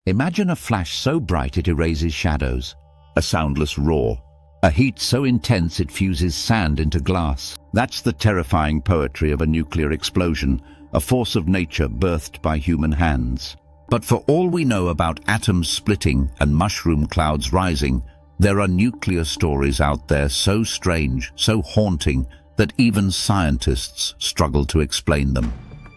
Imagine a flash so bright it erases shadows, a soundless roar, a heat so intense it fuses sand into glass. That's the terrifying poetry of a nuclear explosion, a force of nature birthed by human hands. But for all we know about atoms splitting and mushroom clouds rising, there are nuclear stories out there so strange, so haunting, that even scientists struggle to explain them.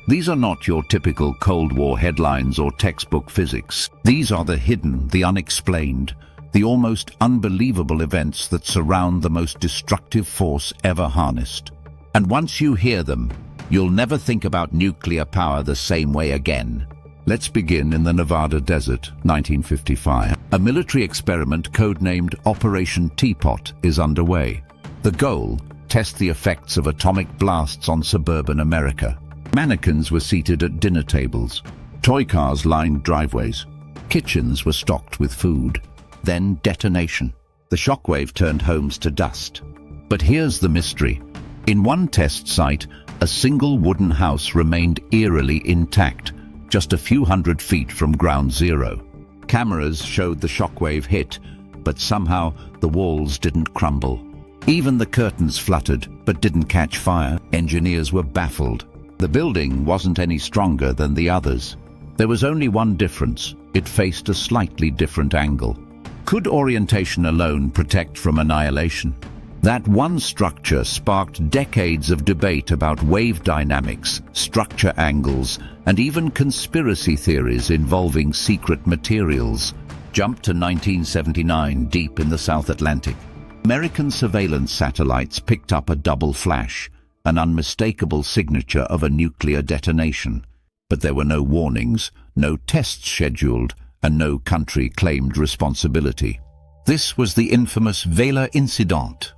These are not your typical Cold War headlines or textbook physics. These are the hidden, the unexplained, the almost unbelievable events that surround the most destructive force ever harnessed. And once you hear them, you'll never think about nuclear power the same way again. Let's begin in the Nevada desert, 1955. A military experiment codenamed Operation Teapot is underway. The goal: test the effects of atomic blasts on suburban America. Mannequins were seated at dinner tables. Toy cars lined driveways. Kitchens were stocked with food. Then detonation. The shockwave turned homes to dust. But here's the mystery. In one test site, a single wooden house remained eerily intact, just a few hundred feet from ground zero. Cameras showed the shockwave hit, but somehow the walls didn't crumble. Even the curtains fluttered, but didn't catch fire. Engineers were baffled. The building wasn't any stronger than the others. There was only one difference. It faced a slightly different angle. Could orientation alone protect from annihilation? That one structure sparked decades of debate about wave dynamics, structure angles, and even conspiracy theories involving secret materials. Jump to 1979, deep in the South Atlantic. American surveillance satellites picked up a double flash, an unmistakable signature of a nuclear detonation. But there were no warnings, no tests scheduled, and no country claimed responsibility. This was the infamous Vela incident.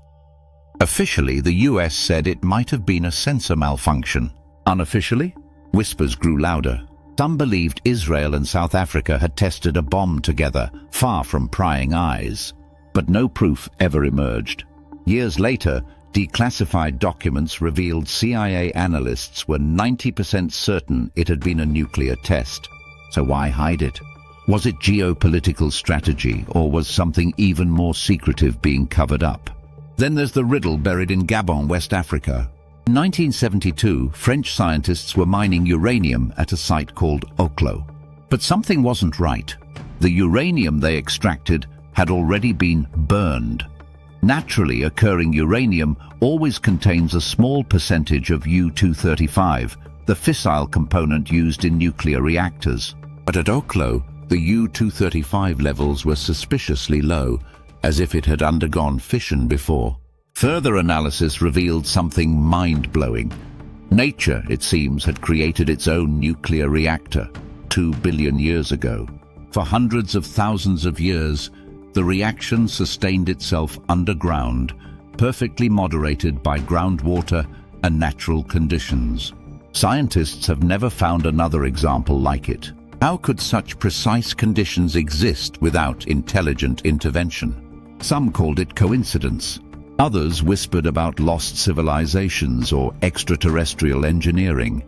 Officially, the US said it might have been a sensor malfunction. Unofficially, whispers grew louder. Some believed Israel and South Africa had tested a bomb together, far from prying eyes. But no proof ever emerged. Years later, declassified documents revealed CIA analysts were 90% certain it had been a nuclear test. So why hide it? Was it geopolitical strategy, or was something even more secretive being covered up? Then there's the riddle buried in Gabon, West Africa. In 1972, French scientists were mining uranium at a site called Oklo. But something wasn't right. The uranium they extracted had already been burned. Naturally occurring uranium always contains a small percentage of U-235, the fissile component used in nuclear reactors. But at Oklo, the U-235 levels were suspiciously low, as if it had undergone fission before. Further analysis revealed something mind-blowing. Nature, it seems, had created its own nuclear reactor 2 billion years ago. For hundreds of thousands of years, the reaction sustained itself underground, perfectly moderated by groundwater and natural conditions. Scientists have never found another example like it. How could such precise conditions exist without intelligent intervention? Some called it coincidence. Others whispered about lost civilizations or extraterrestrial engineering.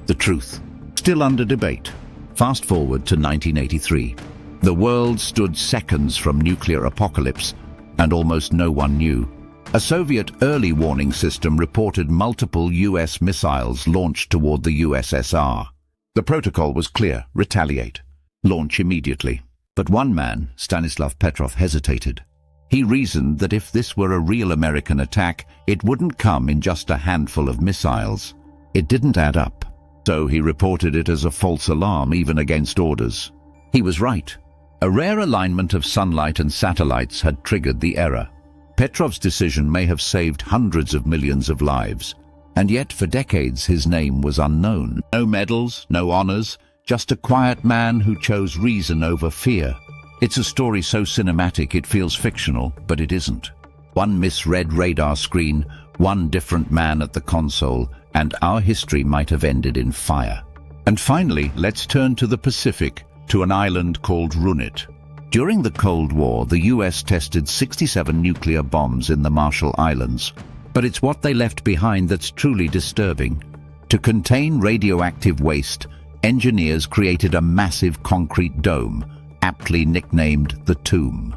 The truth, still under debate. Fast forward to 1983. The world stood seconds from nuclear apocalypse, and almost no one knew. A Soviet early warning system reported multiple US missiles launched toward the USSR. The protocol was clear: retaliate. Launch immediately. But one man, Stanislav Petrov, hesitated. He reasoned that if this were a real American attack, it wouldn't come in just a handful of missiles. It didn't add up. So he reported it as a false alarm, even against orders. He was right. A rare alignment of sunlight and satellites had triggered the error. Petrov's decision may have saved hundreds of millions of lives. And yet for decades his name was unknown. No medals, no honors, just a quiet man who chose reason over fear. It's a story so cinematic it feels fictional, but it isn't. One misread radar screen, one different man at the console, and our history might have ended in fire. And finally, let's turn to the Pacific, to an island called Runit. During the Cold War, the US tested 67 nuclear bombs in the Marshall Islands. But it's what they left behind that's truly disturbing. To contain radioactive waste, engineers created a massive concrete dome, aptly nicknamed the tomb.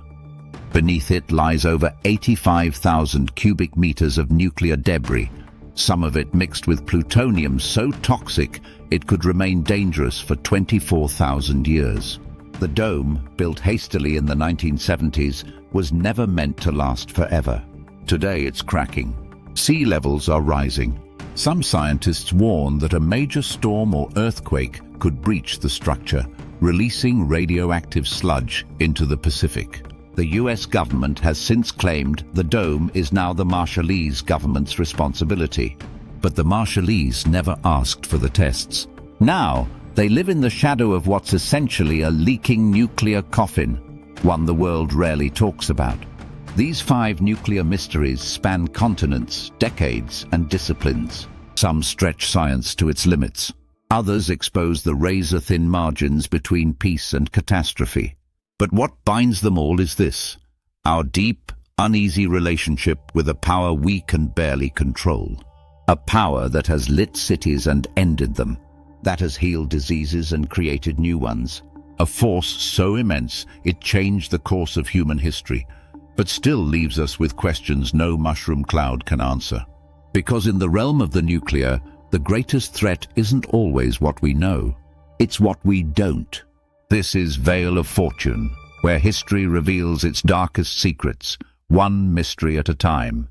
Beneath it lies over 85,000 cubic meters of nuclear debris, some of it mixed with plutonium so toxic it could remain dangerous for 24,000 years. The dome, built hastily in the 1970s, was never meant to last forever. Today it's cracking. Sea levels are rising. Some scientists warn that a major storm or earthquake could breach the structure, releasing radioactive sludge into the Pacific. The US government has since claimed the dome is now the Marshallese government's responsibility. But the Marshallese never asked for the tests. Now, they live in the shadow of what's essentially a leaking nuclear coffin, one the world rarely talks about. These 5 nuclear mysteries span continents, decades, and disciplines. Some stretch science to its limits. Others expose the razor-thin margins between peace and catastrophe. But what binds them all is this: our deep, uneasy relationship with a power we can barely control. A power that has lit cities and ended them, that has healed diseases and created new ones. A force so immense it changed the course of human history, but still leaves us with questions no mushroom cloud can answer. Because in the realm of the nuclear, the greatest threat isn't always what we know, it's what we don't. This is Veil of Fortune, where history reveals its darkest secrets, one mystery at a time.